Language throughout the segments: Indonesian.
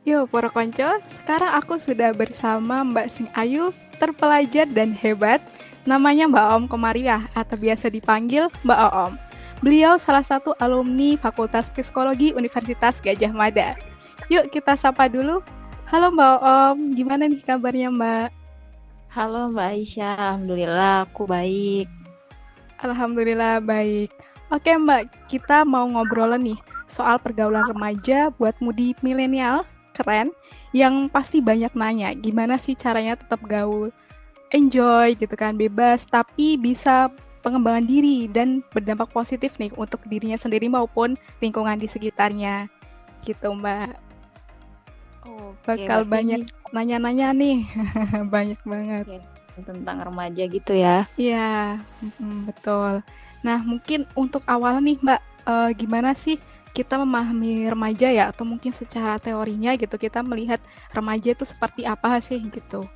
Yuk, para konco, sekarang aku sudah bersama Mbak Sing Ayu, terpelajar dan hebat. Namanya Mbak Om Komariah, atau biasa dipanggil Mbak Oom. Beliau salah satu alumni Fakultas Psikologi Universitas Gajah Mada. Yuk kita sapa dulu. Halo Mbak Om, gimana nih kabarnya Mbak? Halo Mbak Aisyah, Alhamdulillah aku baik. Alhamdulillah baik. Oke Mbak, kita mau ngobrol nih soal pergaulan remaja buat mudi milenial, keren, yang pasti banyak nanya, gimana sih caranya tetap gaul, enjoy gitu kan, bebas, tapi bisa pengembangan diri dan berdampak positif nih untuk dirinya sendiri maupun lingkungan di sekitarnya. Gitu Mbak, Oke, bakal berarti ini banyak nanya-nanya nih, banyak banget. ya, tentang remaja gitu ya. Iya, betul. Nah, mungkin untuk awal nih, Mbak, gimana sih kita memahami remaja ya, atau mungkin secara teorinya gitu, kita melihat remaja itu seperti apa sih gitu?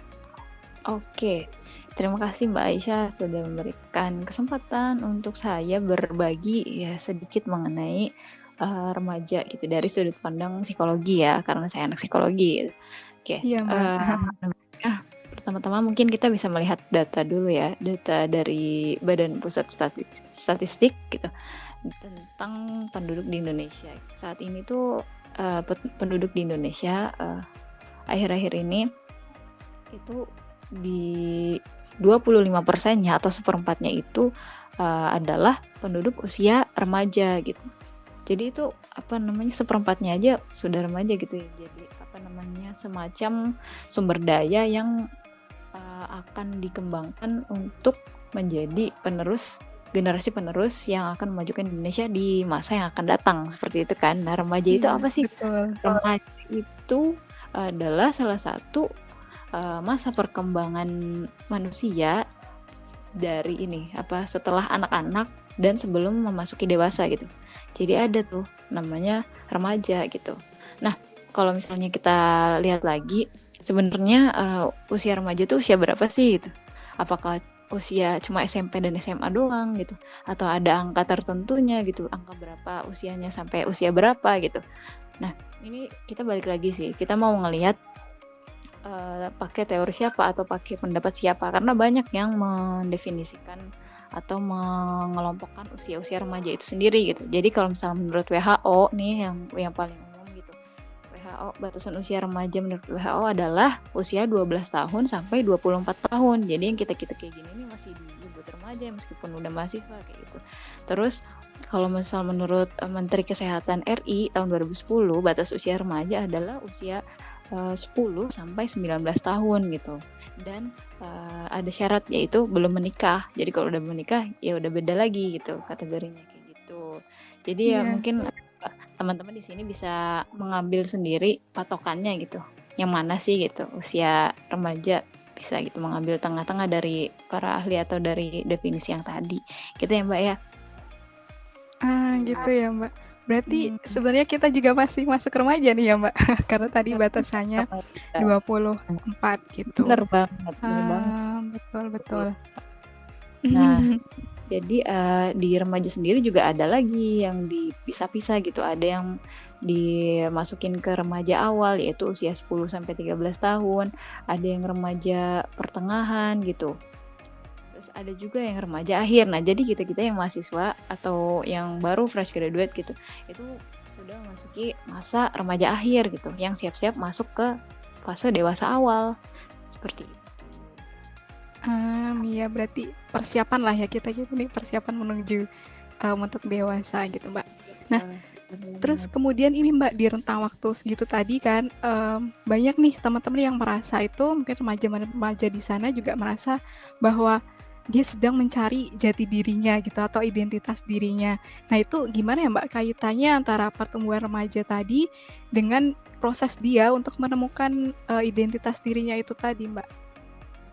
Oke, terima kasih Mbak Aisyah sudah memberikan kesempatan untuk saya berbagi ya sedikit mengenai remaja gitu dari sudut pandang psikologi ya, karena saya anak psikologi. Oke, Iya, Mbak. pertama-tama mungkin kita bisa melihat data dulu ya, data dari Badan Pusat Statistik gitu tentang penduduk di Indonesia. Saat ini tuh penduduk di Indonesia akhir-akhir ini itu di 25%-nya atau seperempatnya itu adalah penduduk usia remaja gitu. Jadi itu apa namanya seperempatnya aja sudah remaja gitu ya. Jadi apa namanya semacam sumber daya yang akan dikembangkan untuk menjadi generasi penerus yang akan memajukan Indonesia di masa yang akan datang seperti itu kan. Nah, remaja itu Iya, apa sih? betul. Remaja itu adalah salah satu masa perkembangan manusia dari ini apa setelah anak-anak dan sebelum memasuki dewasa gitu. Jadi ada tuh namanya remaja gitu. Nah, kalau misalnya kita lihat lagi sebenarnya usia remaja tuh usia berapa sih gitu? Apakah usia cuma SMP dan SMA doang gitu atau ada angka tertentunya gitu, angka berapa usianya sampai usia berapa gitu. Nah, ini kita balik lagi sih. Kita mau ngelihat pakai teori siapa atau pakai pendapat siapa karena banyak yang mendefinisikan atau mengelompokkan usia-usia remaja itu sendiri gitu. Jadi kalau misalnya menurut WHO nih yang paling umum gitu. WHO batasan usia remaja menurut WHO adalah usia 12 tahun sampai 24 tahun. Jadi yang kita-kita kayak gini nih masih disebut remaja meskipun udah mahasiswa kayak gitu. Terus kalau misal menurut Menteri Kesehatan RI tahun 2010 batas usia remaja adalah usia 10 sampai 19 tahun gitu. Dan ada syarat yaitu belum menikah. Jadi kalau udah menikah ya udah beda lagi gitu kategorinya kayak gitu. Jadi ya Iya, mungkin teman-teman di sini bisa mengambil sendiri patokannya gitu. Yang mana sih gitu usia remaja bisa gitu mengambil tengah-tengah dari para ahli atau dari definisi yang tadi. Gitu ya Mbak ya. gitu ya, Mbak. Berarti Hmm, sebenarnya kita juga masih masuk remaja nih ya, Mbak, karena tadi batasannya remaja. 24 gitu. Bener banget, bener banget. Betul Betul. betul. Nah, jadi di remaja sendiri juga ada lagi yang dipisah-pisah gitu. Ada yang dimasukin ke remaja awal yaitu usia 10 sampai 13 tahun, ada yang remaja pertengahan gitu. Terus ada juga yang remaja akhir. Nah, jadi kita-kita yang mahasiswa atau yang baru fresh graduate gitu, itu sudah memasuki masa remaja akhir gitu, yang siap-siap masuk ke fase dewasa awal. Seperti itu. Iya berarti persiapan lah ya kita gitu nih, persiapan menuju, untuk dewasa gitu, Mbak. Nah, terus Benar. kemudian ini, Mbak, di rentang waktu segitu tadi kan, banyak nih teman-teman yang merasa itu mungkin remaja di sana juga merasa bahwa dia sedang mencari jati dirinya gitu atau identitas dirinya. Nah, itu gimana ya, Mbak, kaitannya antara pertumbuhan remaja tadi dengan proses dia untuk menemukan, identitas dirinya itu tadi, Mbak?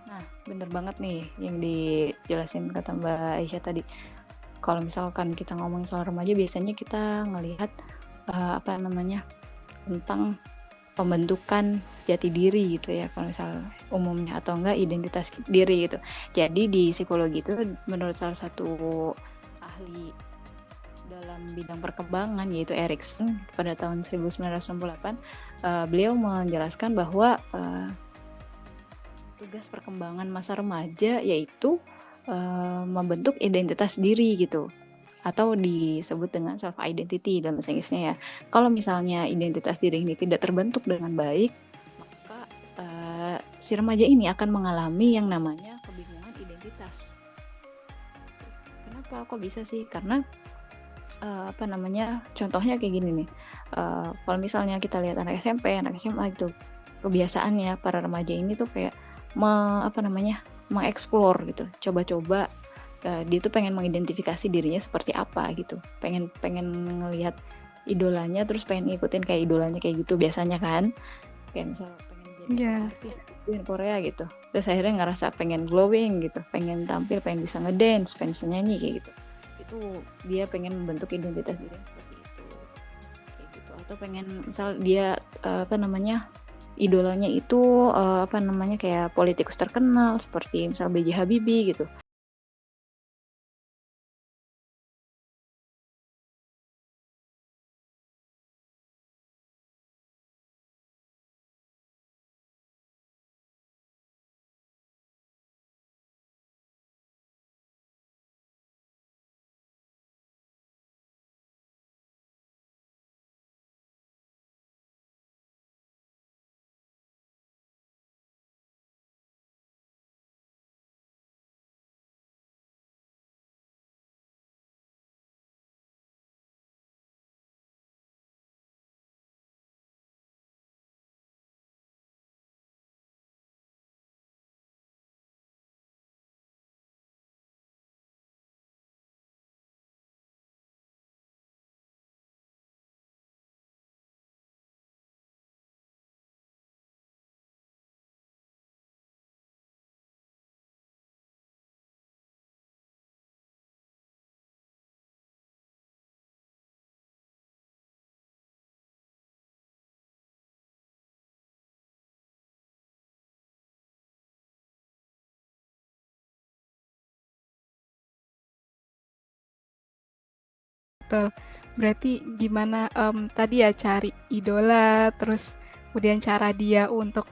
Nah, bener banget nih yang dijelasin kata Mbak Aisyah tadi. Kalau misalkan kita ngomongin soal remaja, biasanya kita ngelihat apa namanya tentang pembentukan jati diri gitu ya, kalau misal umumnya atau enggak identitas diri gitu. Jadi di psikologi itu menurut salah satu ahli dalam bidang perkembangan yaitu Erikson pada tahun 1968, beliau menjelaskan bahwa tugas perkembangan masa remaja yaitu membentuk identitas diri gitu, atau disebut dengan self identity dalam bahasa Inggrisnya ya. Kalau misalnya identitas diri ini tidak terbentuk dengan baik, maka si remaja ini akan mengalami yang namanya kebingungan identitas. Kenapa? Kok bisa sih? Karena contohnya kayak gini nih. Kalau misalnya kita lihat anak SMP, anak SMA gitu, kebiasaannya para remaja ini tuh kayak mengeksplor gitu, coba-coba. Dia tuh pengen mengidentifikasi dirinya seperti apa gitu, pengen ngelihat idolanya, terus pengen ngikutin kayak idolanya kayak gitu biasanya kan, kayak misal pengen jadi artis di Korea gitu, terus akhirnya ngerasa pengen glowing gitu, pengen tampil, pengen bisa ngedance, pengen bisa nyanyi kayak gitu. Itu dia pengen membentuk identitas dirinya seperti itu kayak gitu. Atau pengen misal dia idolanya itu kayak politikus terkenal seperti misal B.J. Habibie gitu. Betul. Berarti gimana tadi ya cari idola, terus kemudian cara dia untuk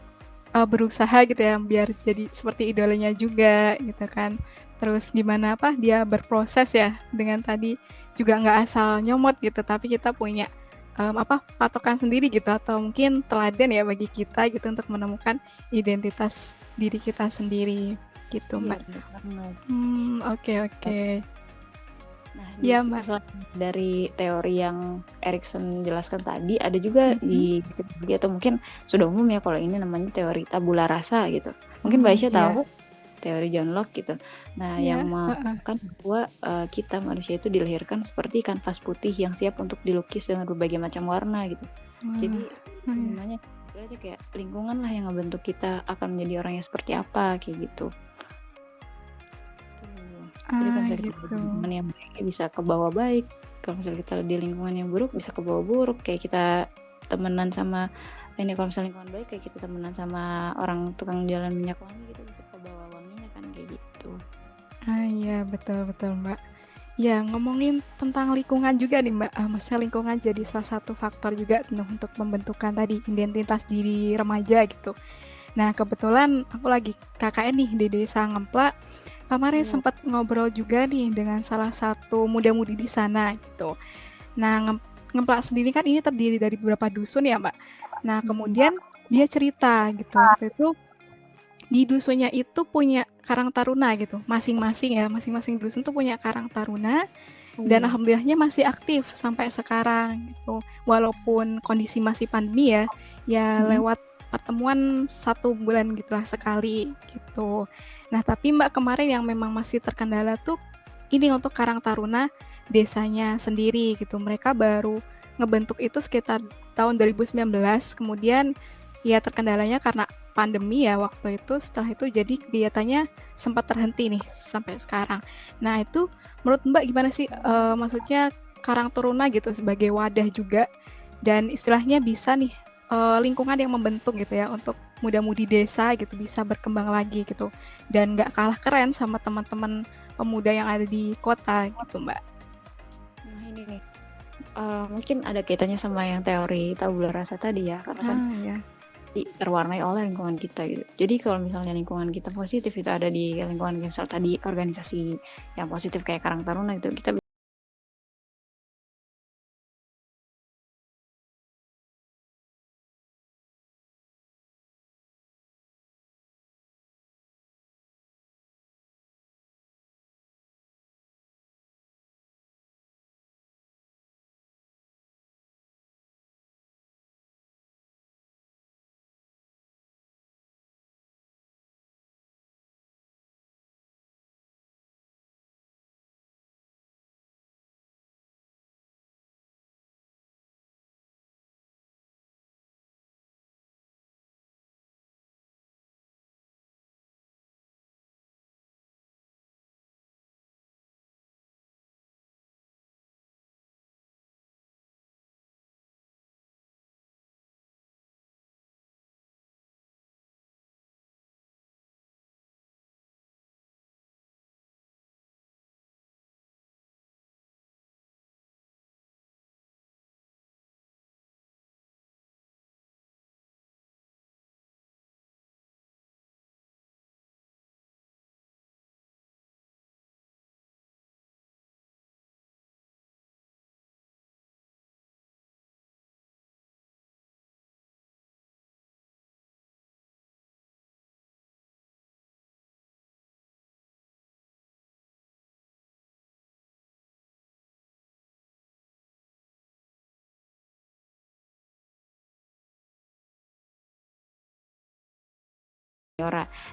berusaha gitu ya biar jadi seperti idolanya juga gitu kan. Terus gimana dia berproses ya dengan tadi juga nggak asal nyomot gitu, tapi kita punya patokan sendiri gitu atau mungkin teladan ya bagi kita gitu untuk menemukan identitas diri kita sendiri gitu, Iya, Mbak. benar banget. Oke. Nah, Iya, Mbak. selain dari teori yang Erikson jelaskan tadi, ada juga di psikologi atau mungkin sudah umum ya kalau ini namanya teori tabula rasa gitu. Mungkin Mbak Aisyah tahu teori John Locke gitu. Nah, yang mengatakan bahwa kita manusia itu dilahirkan seperti kanvas putih yang siap untuk dilukis dengan berbagai macam warna gitu. Jadi namanya istilahnya kayak lingkungan lah yang ngebentuk kita akan menjadi orang yang seperti apa kayak gitu. Jadi kalau misalnya kita di lingkungan yang baik bisa ke bawah baik, kalau misalnya kita di lingkungan yang buruk bisa ke bawah buruk. Kayak kita temenan sama kalau misalnya lingkungan baik kayak kita temenan sama orang tukang jalan minyak wangi gitu, bisa ke bawah wanginya kan kayak gitu. Iya, betul Mbak. Ya, ngomongin tentang lingkungan juga nih Mbak, maksudnya lingkungan jadi salah satu faktor juga untuk membentukkan tadi identitas diri remaja gitu. Nah, kebetulan aku lagi KKN nih di Desa Ngemplak. Kemarin sempat ngobrol juga nih dengan salah satu muda-mudi di sana gitu. Nah, Ngemplak sendiri kan ini terdiri dari beberapa dusun ya, Mbak. Nah, kemudian dia cerita gitu. Waktu itu di dusunnya itu punya Karang Taruna gitu. Masing-masing dusun tuh punya Karang Taruna dan alhamdulillahnya masih aktif sampai sekarang gitu. Walaupun kondisi masih pandemi ya lewat pertemuan 1 bulan gitulah sekali gitu. Nah, tapi Mbak kemarin yang memang masih terkendala tuh ini untuk Karang Taruna desanya sendiri gitu. Mereka baru ngebentuk itu sekitar tahun 2019, kemudian ya terkendalanya karena pandemi ya waktu itu. Setelah itu jadi kegiatannya sempat terhenti nih sampai sekarang. Nah, itu menurut Mbak gimana sih maksudnya Karang Taruna gitu sebagai wadah juga dan istilahnya bisa nih lingkungan yang membentuk gitu ya untuk muda-mudi desa gitu bisa berkembang lagi gitu dan nggak kalah keren sama teman-teman pemuda yang ada di kota gitu Mbak. Nah ini nih mungkin ada kaitannya sama yang teori tabula rasa tadi ya, karena kan Ya. terwarnai oleh lingkungan kita gitu. Jadi kalau misalnya lingkungan kita positif, itu ada di lingkungan misal tadi organisasi yang positif kayak Karang Taruna itu, kita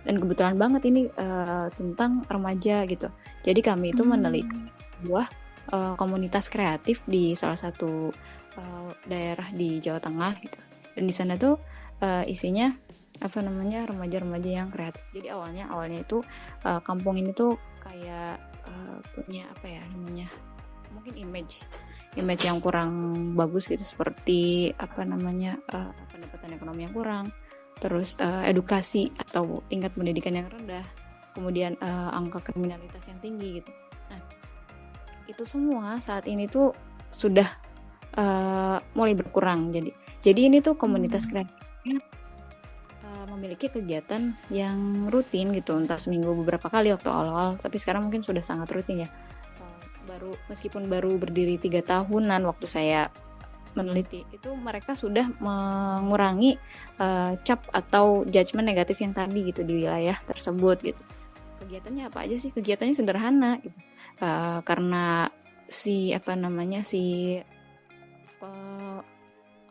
dan kebetulan banget ini tentang remaja gitu. Jadi kami itu meneliti sebuah komunitas kreatif di salah satu daerah di Jawa Tengah gitu. Dan di sana tuh isinya remaja-remaja yang kreatif. Jadi awalnya itu kampung ini tuh kayak punya mungkin image yang kurang bagus gitu, seperti pendapatan ekonomi yang kurang, terus edukasi atau tingkat pendidikan yang rendah, kemudian angka kriminalitas yang tinggi gitu. Nah, itu semua saat ini tuh sudah mulai berkurang. Jadi ini tuh komunitas kreatifnya memiliki kegiatan yang rutin gitu, entah seminggu beberapa kali waktu awal-awal, tapi sekarang mungkin sudah sangat rutin ya. Meskipun baru berdiri 3 tahunan waktu saya meneliti, itu mereka sudah mengurangi cap atau judgement negatif yang tadi gitu di wilayah tersebut gitu. Kegiatannya apa aja sih? Kegiatannya sederhana gitu. Karena si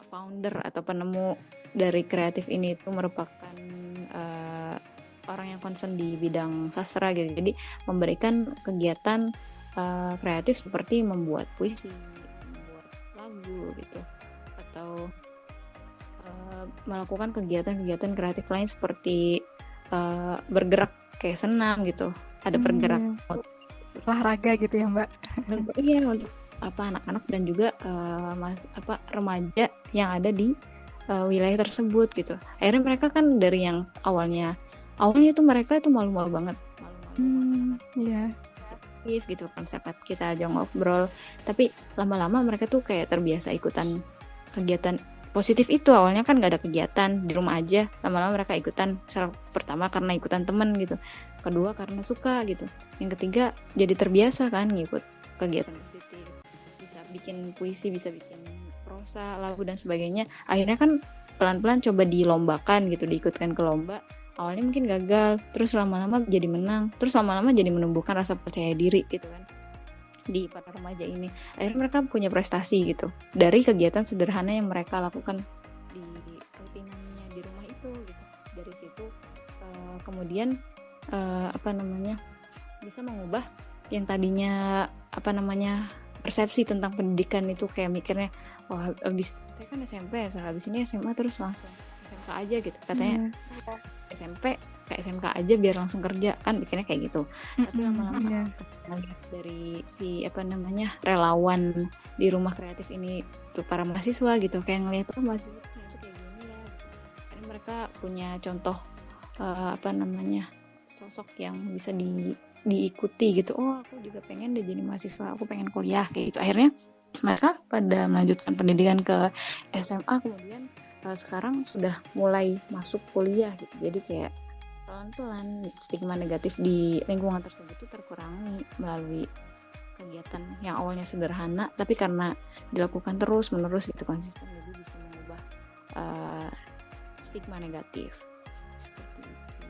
founder atau penemu dari kreatif ini itu merupakan orang yang concern di bidang sastra gitu. Jadi memberikan kegiatan kreatif seperti membuat puisi, membuat lagu gitu, atau melakukan kegiatan-kegiatan kreatif lain seperti bergerak kayak senam gitu, ada pergerakan olahraga gitu ya Mbak. Iya, untuk anak-anak dan juga remaja yang ada di wilayah tersebut gitu. Akhirnya mereka kan dari yang awalnya itu mereka itu malu-malu banget, Iya. gitu kan, sempat kita ajak ngobrol, tapi lama-lama mereka tuh kayak terbiasa ikutan kegiatan positif itu. Awalnya kan gak ada kegiatan, di rumah aja, lama-lama mereka ikutan. Pertama karena ikutan temen gitu, kedua karena suka gitu, yang ketiga jadi terbiasa kan ngikut kegiatan positif, bisa bikin puisi, bisa bikin prosa, lagu dan sebagainya. Akhirnya kan pelan-pelan coba dilombakan gitu, diikutkan ke lomba. Awalnya mungkin gagal, terus lama-lama jadi menang, terus lama-lama jadi menumbuhkan rasa percaya diri gitu kan di para remaja ini. Akhirnya mereka punya prestasi gitu dari kegiatan sederhana yang mereka lakukan di rutinannya di rumah itu gitu. Dari situ kemudian bisa mengubah yang tadinya persepsi tentang pendidikan itu, kayak mikirnya wah habis saya kan SMP, habis ini SMA terus langsung SMK aja gitu katanya. SMP ke SMK aja biar langsung kerja kan, pikirnya kayak gitu. Tapi lama-lama dari si relawan di rumah kreatif ini tuh para mahasiswa gitu, kayak ngelihat mahasiswa ternyata kayak gini ya. Karena mereka punya contoh sosok yang bisa diikuti gitu. Oh, aku juga pengen deh jadi mahasiswa, aku pengen kuliah kayak gitu. Akhirnya mereka pada melanjutkan pendidikan ke SMA, kemudian sekarang sudah mulai masuk kuliah gitu. Jadi kayak pelan-pelan stigma negatif di lingkungan tersebut itu terkurangi melalui kegiatan yang awalnya sederhana, tapi karena dilakukan terus menerus gitu konsisten, jadi bisa mengubah uh, stigma negatif seperti itu.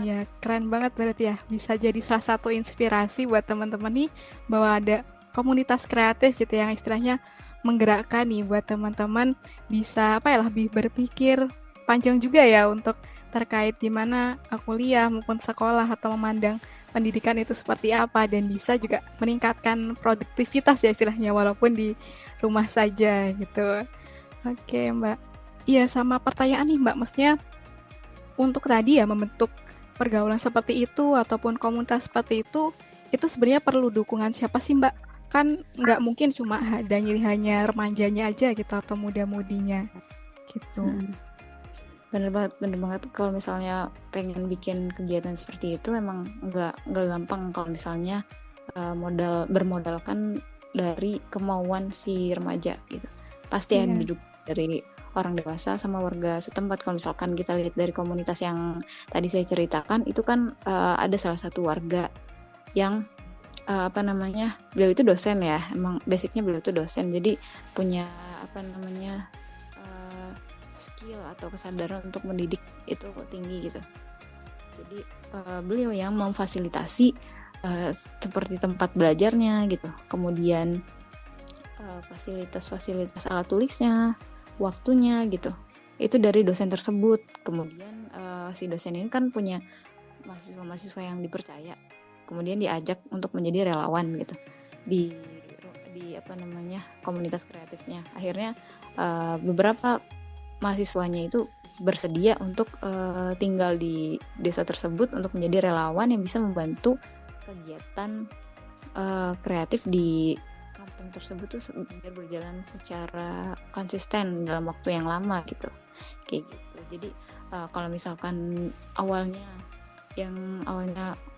Iya, keren banget berarti ya. Bisa jadi salah satu inspirasi buat teman-teman nih bahwa ada komunitas kreatif gitu yang istilahnya menggerakkan nih buat teman-teman bisa apa ya lebih berpikir panjang juga ya untuk terkait gimana kuliah maupun sekolah atau memandang pendidikan itu seperti apa dan bisa juga meningkatkan produktivitas ya istilahnya walaupun di rumah saja gitu. Oke, Mbak. Iya, sama pertanyaan nih, Mbak. Maksudnya untuk tadi ya membentuk pergaulan seperti itu ataupun komunitas seperti itu sebenarnya perlu dukungan siapa sih Mbak? Kan nggak mungkin cuma hanya remajanya aja gitu atau muda-mudinya gitu. Bener banget kalau misalnya pengen bikin kegiatan seperti itu memang nggak gampang kalau misalnya bermodalkan dari kemauan si remaja gitu. Pasti ada Iya. dari orang dewasa sama warga setempat. Kalau misalkan kita lihat dari komunitas yang tadi saya ceritakan itu kan ada salah satu warga yang beliau itu dosen ya, emang basicnya beliau itu dosen, jadi punya skill atau kesadaran untuk mendidik itu tinggi gitu. Jadi beliau yang memfasilitasi seperti tempat belajarnya gitu, kemudian fasilitas alat tulisnya, waktunya gitu, itu dari dosen tersebut. Kemudian si dosen ini kan punya mahasiswa-mahasiswa yang dipercaya, kemudian diajak untuk menjadi relawan gitu di komunitas kreatifnya. Akhirnya beberapa mahasiswanya itu bersedia untuk tinggal di desa tersebut untuk menjadi relawan yang bisa membantu kegiatan kreatif di kampung tersebut tuh biar berjalan secara konsisten dalam waktu yang lama gitu, kayak gitu. Jadi kalau misalkan awalnya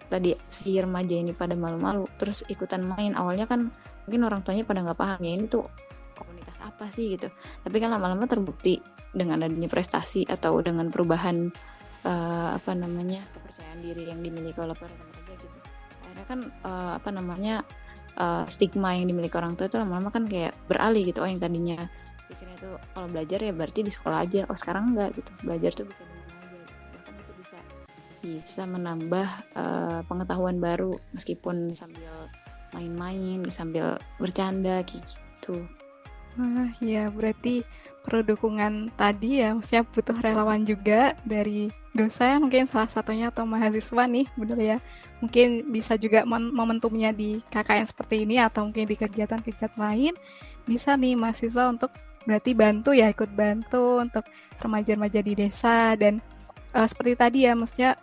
tadi si remaja ini pada malu-malu terus ikutan main, awalnya kan mungkin orang tuanya pada nggak paham ya ini tuh komunitas apa sih gitu, tapi kan lama-lama terbukti dengan adanya prestasi atau dengan perubahan kepercayaan diri yang dimiliki oleh para remaja gitu. Akhirnya kan stigma yang dimiliki orang tua itu lama-lama kan kayak beralih gitu. Oh, yang tadinya pikirnya tuh kalau belajar ya berarti di sekolah aja, oh sekarang enggak gitu, belajar tuh bisa di mana aja gitu. Bahkan itu bisa menambah pengetahuan baru meskipun sambil main-main, sambil bercanda kayak gitu. Wah, ya berarti perlu dukungan tadi ya, maksudnya butuh relawan juga dari dosen mungkin salah satunya atau mahasiswa nih, bener ya. Mungkin bisa juga momentumnya di KKN seperti ini atau mungkin di kegiatan-kegiatan lain, bisa nih mahasiswa untuk berarti bantu ya, ikut bantu untuk remaja-remaja di desa dan seperti tadi ya, maksudnya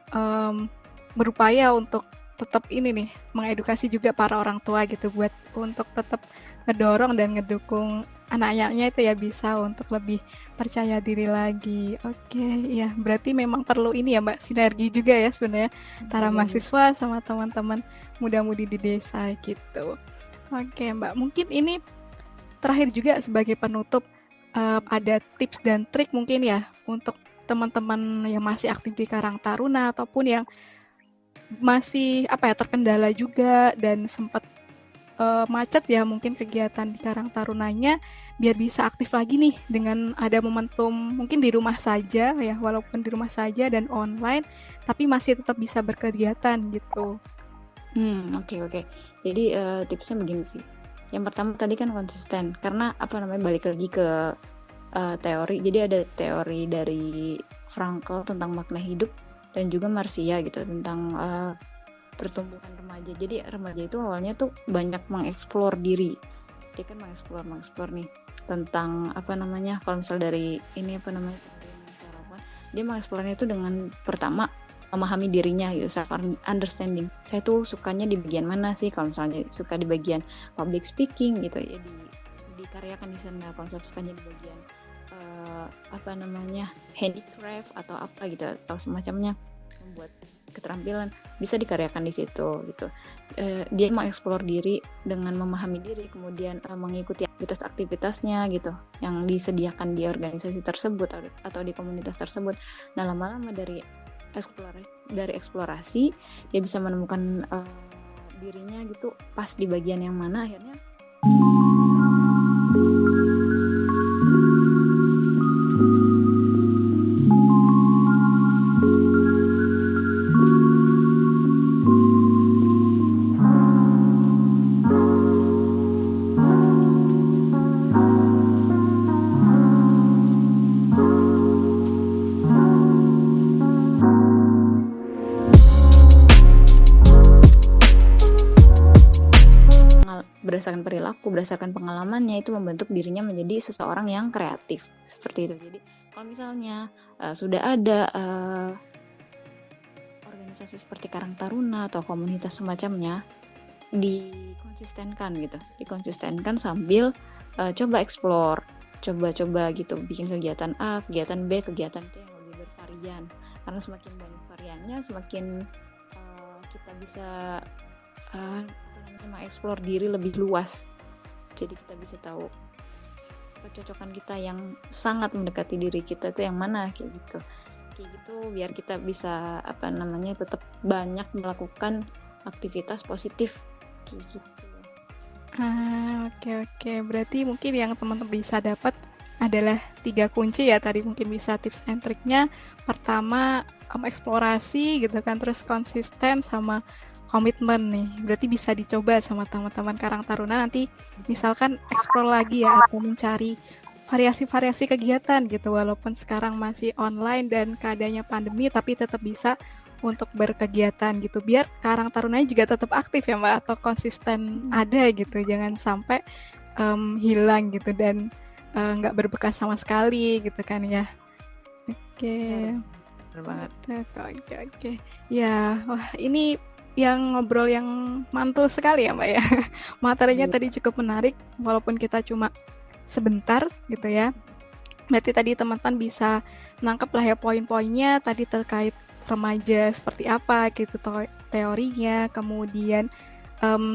berupaya untuk tetap ini nih, mengedukasi juga para orang tua gitu buat untuk tetap ngedorong dan ngedukung anak-anaknya itu ya bisa untuk lebih percaya diri lagi. Oke, ya berarti memang perlu ini ya Mbak, sinergi juga ya sebenarnya antara mahasiswa sama teman-teman muda-mudi di desa gitu. Oke Mbak, mungkin ini terakhir juga sebagai penutup, ada tips dan trik mungkin ya untuk teman-teman yang masih aktif di Karang Taruna ataupun yang masih terkendala juga dan sempat macet ya mungkin kegiatan di Karang Tarunanya biar bisa aktif lagi nih dengan ada momentum mungkin di rumah saja ya, walaupun di rumah saja dan online tapi masih tetap bisa berkegiatan gitu. Oke. Jadi tipsnya begini sih. Yang pertama tadi kan konsisten, karena balik lagi ke teori. Jadi ada teori dari Frankl tentang makna hidup dan juga Marcia gitu tentang pertumbuhan remaja. Jadi remaja itu awalnya tuh banyak mengeksplor diri. Dia kan mengeksplor nih tentang kalau misal dari ini dia mengeksplornya itu dengan pertama memahami dirinya gitu, self understanding. Saya tuh sukanya di bagian mana sih? Kalau misalnya suka di bagian public speaking gitu ya, dikaryakan di sana. Kalau sukanya di bagian handicraft atau apa gitu atau semacamnya, membuat keterampilan bisa dikaryakan di situ gitu. Dia mengeksplor diri dengan memahami diri, kemudian mengikuti aktivitas-aktivitasnya gitu yang disediakan di organisasi tersebut atau di komunitas tersebut. Nah, lama-lama dari eksplorasi dia bisa menemukan dirinya gitu pas di bagian yang mana akhirnya berdasarkan perilaku, berdasarkan pengalamannya itu membentuk dirinya menjadi seseorang yang kreatif seperti itu. Jadi kalau misalnya sudah ada organisasi seperti Karang Taruna atau komunitas semacamnya, dikonsistenkan sambil coba explore, coba gitu bikin kegiatan A, kegiatan B, kegiatan C yang lebih bervarian. Karena semakin banyak variannya, semakin kita bisa mengeksplor diri lebih luas. Jadi kita bisa tahu kecocokan kita yang sangat mendekati diri kita itu yang mana kayak gitu biar kita bisa tetap banyak melakukan aktivitas positif kayak gitu. Oke. Berarti mungkin yang teman-teman bisa dapat adalah 3 kunci ya, tadi mungkin bisa tips and triknya. Pertama, eksplorasi gitu kan, terus konsisten sama komitmen nih. Berarti bisa dicoba sama teman-teman Karang Taruna nanti misalkan explore lagi ya atau mencari variasi-variasi kegiatan gitu, walaupun sekarang masih online dan keadaannya pandemi tapi tetap bisa untuk berkegiatan gitu, biar Karang Tarunanya juga tetap aktif ya Mbak, atau konsisten ada gitu, jangan sampai hilang gitu dan nggak berbekas sama sekali gitu kan ya. Oke. Benar banget. Oke. Ya, wah ini yang ngobrol yang mantul sekali ya Mbak ya. Materinya tadi cukup menarik walaupun kita cuma sebentar gitu ya. Berarti tadi teman-teman bisa nangkep lah ya poin-poinnya tadi terkait remaja seperti apa gitu teorinya, kemudian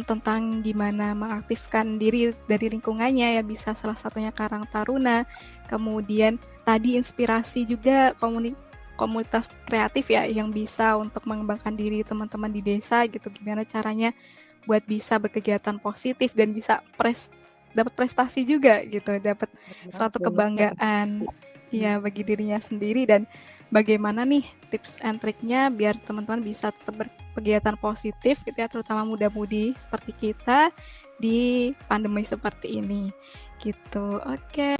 tentang gimana mengaktifkan diri dari lingkungannya ya, bisa salah satunya Karang Taruna, kemudian tadi inspirasi juga komunitas kreatif ya yang bisa untuk mengembangkan diri teman-teman di desa gitu, gimana caranya buat bisa berkegiatan positif dan bisa dapat prestasi juga gitu, dapat suatu kebanggaan ya bagi dirinya sendiri, dan bagaimana nih tips and triknya biar teman-teman bisa tetap berkegiatan positif gitu ya, terutama muda-mudi seperti kita di pandemi seperti ini gitu. Oke.